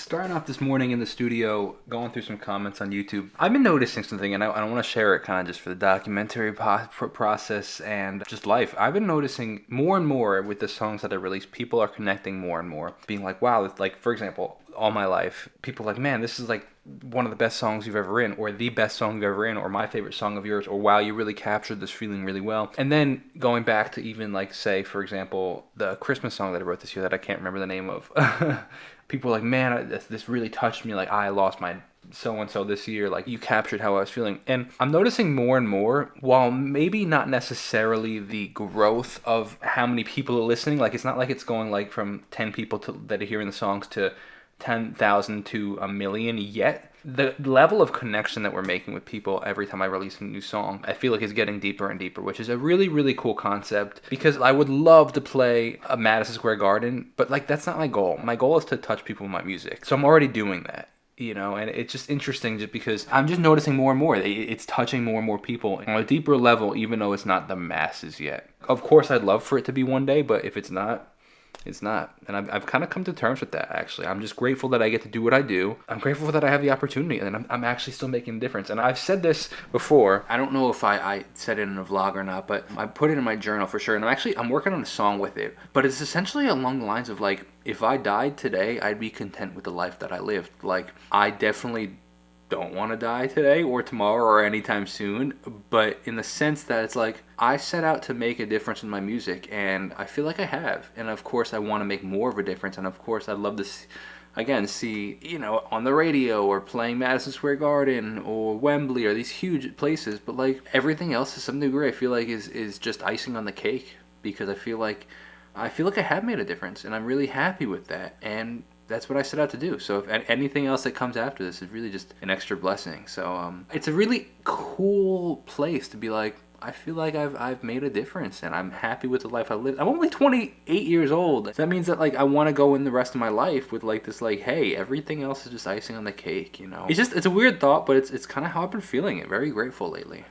Starting off this morning in the studio, going through some comments on YouTube, I've been noticing something, and I want to share it kind of just for the documentary process and just life. I've been noticing more and more with the songs that I release, people are connecting more and more, being like, wow, it's like, for example, All My Life, people are like, man, this is like one of the best songs you've ever written, or the best song you've ever written, or my favorite song of yours, or wow, you really captured this feeling really well. And then going back to even like, say, for example, the Christmas song that I wrote this year that I can't remember the name of. People are like, man, this really touched me. Like, I lost my so-and-so this year. Like, you captured how I was feeling. And I'm noticing more and more, while maybe not necessarily the growth of how many people are listening, like, it's not like it's going like from 10 people that are hearing the songs to 10,000 to a million yet. The level of connection that we're making with people every time I release a new song, I feel like is getting deeper and deeper, which is a really, really cool concept, because I would love to play a Madison Square Garden, but like that's not my goal. My goal is to touch people with my music. So I'm already doing that. And it's just interesting just because I'm just noticing more and more. It's touching more and more people on a deeper level, even though it's not the masses yet. Of course, I'd love for it to be one day, but if it's not, it's not. And I've kind of come to terms with that, actually. I'm just grateful that I get to do what I do. I'm grateful that I have the opportunity, and I'm actually still making a difference. And I've said this before. I don't know if I said it in a vlog or not, but I put it in my journal for sure. And I'm working on a song with it. But it's essentially along the lines of, like, if I died today, I'd be content with the life that I lived. Like, I definitely don't want to die today or tomorrow or anytime soon, but in the sense that it's like I set out to make a difference in my music, and I feel like I have. And of course I want to make more of a difference, and of course I'd love to see on the radio or playing Madison Square Garden or Wembley or these huge places, but like everything else to some degree I feel like is just icing on the cake, because I feel like I have made a difference, and I'm really happy with that, and that's what I set out to do. So if anything else that comes after this is really just an extra blessing. So it's a really cool place to be like, I feel like I've made a difference, and I'm happy with the life I live. I'm only 28 years old. That means that like I want to go in the rest of my life with like this, like, hey, everything else is just icing on the cake. It's a weird thought, but it's kind of how I've been feeling it. Very grateful lately.